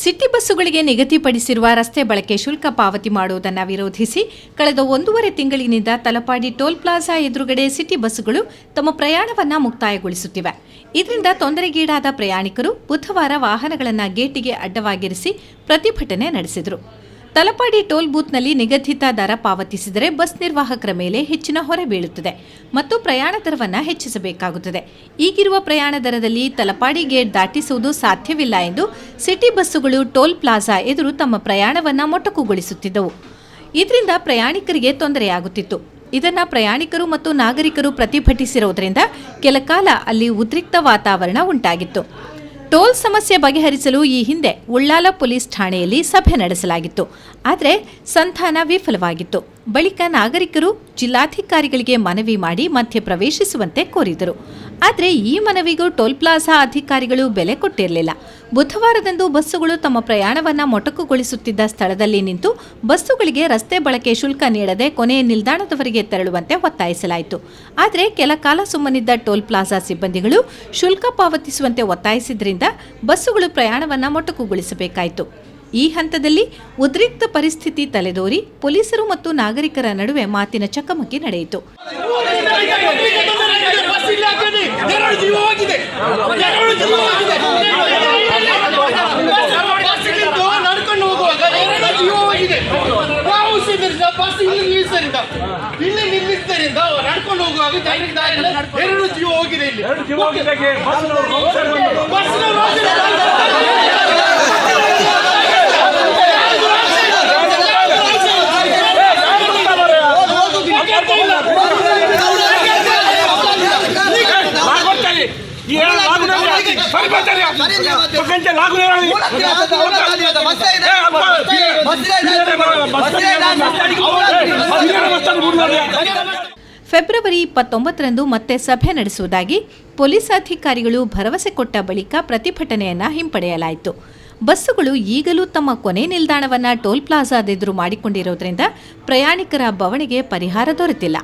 City ಬಸ್ಸುಗಳಿಗೆ ನಿಗದಿಪಡಿಸಿರುವ ರಸ್ತೆ ಬಳಕೆ ಶುಲ್ಕ ಪಾವತಿ ಮಾಡುವುದನ್ನು ವಿರೋಧಿಸಿ ಕಳೆದ 1.5 ತಿಂಗಳಿನಿಂದ ತಲಪಾಡಿ ಟೋಲ್ ಪ್ಲಾಜಾ ಎದುರುಗಡೆ ಸಿಟಿ ಬಸ್ಸುಗಳು ತಮ್ಮ ಪ್ರಯಾಣವನ್ನು ಮುಕ್ತಾಯಗೊಳಿಸುತ್ತಿವೆ. ಇದರಿಂದ ತೊಂದರೆಗೀಡಾದ ಪ್ರಯಾಣಿಕರು ಬುಧವಾರ ವಾಹನಗಳನ್ನು ಗೇಟಿಗೆ ಅಡ್ಡವಾಗಿರಿಸಿ ಪ್ರತಿಭಟನೆ ನಡೆಸಿದರು. ತಲಪಾಡಿ ಟೋಲ್ ಬೂತ್ನಲ್ಲಿ ನಿಗದಿತ ದರ ಪಾವತಿಸಿದರೆ ಬಸ್ ನಿರ್ವಾಹಕರ ಮೇಲೆ ಹೆಚ್ಚಿನ ಹೊರೆ ಬೀಳುತ್ತದೆ ಮತ್ತು ಪ್ರಯಾಣ ದರವನ್ನು ಹೆಚ್ಚಿಸಬೇಕಾಗುತ್ತದೆ. ಈಗಿರುವ ಪ್ರಯಾಣ ದರದಲ್ಲಿ ತಲಪಾಡಿ ಗೇಟ್ ದಾಟಿಸುವುದು ಸಾಧ್ಯವಿಲ್ಲ ಎಂದು ಸಿಟಿ ಬಸ್ಸುಗಳು ಟೋಲ್ ಪ್ಲಾಜಾ ಎದುರು ತಮ್ಮ ಪ್ರಯಾಣವನ್ನು ಮೊಟಕುಗೊಳಿಸುತ್ತಿದ್ದವು. ಇದರಿಂದ ಪ್ರಯಾಣಿಕರಿಗೆ ತೊಂದರೆಯಾಗುತ್ತಿತ್ತು. ಇದನ್ನು ಪ್ರಯಾಣಿಕರು ಮತ್ತು ನಾಗರಿಕರು ಪ್ರತಿಭಟಿಸಿರುವುದರಿಂದ ಕೆಲಕಾಲ ಅಲ್ಲಿ ಉದ್ರಿಕ್ತ ವಾತಾವರಣ ಉಂಟಾಗಿತ್ತು. ಟೋಲ್ ಸಮಸ್ಯೆ ಬಗೆಹರಿಸಲು ಈ ಹಿಂದೆ ಉಳ್ಳಾಲ ಪೊಲೀಸ್ ಠಾಣೆಯಲ್ಲಿ ಸಭೆ ನಡೆಸಲಾಗಿತ್ತು. ಆದರೆ ಸಂಧಾನ ವಿಫಲವಾಗಿತ್ತು. ಬಳಿಕ ನಾಗರಿಕರು ಜಿಲ್ಲಾಧಿಕಾರಿಗಳಿಗೆ ಮನವಿ ಮಾಡಿ ಮಧ್ಯೆ ಪ್ರವೇಶಿಸುವಂತೆ ಕೋರಿದರು. ಆದರೆ ಈ ಮನವಿಗೂ ಟೋಲ್ ಪ್ಲಾಜಾ ಅಧಿಕಾರಿಗಳು ಬೆಲೆ ಕೊಟ್ಟಿರಲಿಲ್ಲ. ಬುಧವಾರದಂದು ಬಸ್ಸುಗಳು ತಮ್ಮ ಪ್ರಯಾಣವನ್ನು ಮೊಟಕುಗೊಳಿಸುತ್ತಿದ್ದ ಸ್ಥಳದಲ್ಲಿ ನಿಂತು ಬಸ್ಸುಗಳಿಗೆ ರಸ್ತೆ ಬಳಕೆ ಶುಲ್ಕ ನೀಡದೆ ಕೊನೆಯ ನಿಲ್ದಾಣದವರೆಗೆ ತೆರಳುವಂತೆ ಒತ್ತಾಯಿಸಲಾಯಿತು. ಆದರೆ ಕೆಲ ಕಾಲ ಸುಮ್ಮನಿದ್ದ ಟೋಲ್ ಪ್ಲಾಜಾ ಸಿಬ್ಬಂದಿಗಳು ಶುಲ್ಕ ಪಾವತಿಸುವಂತೆ ಒತ್ತಾಯಿಸಿದ್ರಿಂದ ಬಸ್ಸುಗಳು ಪ್ರಯಾಣವನ್ನು ಮೊಟಕುಗೊಳಿಸಬೇಕಾಯಿತು. ಈ ಹಂತದಲ್ಲಿ ಉದ್ರಿಕ್ತ ಪರಿಸ್ಥಿತಿ ತಲೆದೋರಿ ಪೊಲೀಸರು ಮತ್ತು ನಾಗರಿಕರ ನಡುವೆ ಮಾತಿನ ಚಕಮಕಿ ನಡೆಯಿತು. ಫೆಬ್ರವರಿ 29ರಂದು ಮತ್ತೆ ಸಭೆ ನಡೆಸುವುದಾಗಿ ಪೊಲೀಸ್ ಅಧಿಕಾರಿಗಳು ಭರವಸೆ ಕೊಟ್ಟ ಬಳಿಕ ಪ್ರತಿಭಟನೆಯನ್ನು ಹಿಂಪಡೆಯಲಾಯಿತು. ಬಸ್ಸುಗಳು ಈಗಲೂ ತಮ್ಮ ಕೊನೆ ನಿಲ್ದಾಣವನ್ನು ಟೋಲ್ ಪ್ಲಾಜಾದೆದುರು ಮಾಡಿಕೊಂಡಿರುವುದರಿಂದ ಪ್ರಯಾಣಿಕರ ಬವಣೆಗೆ ಪರಿಹಾರ ದೊರೆತಿಲ್ಲ.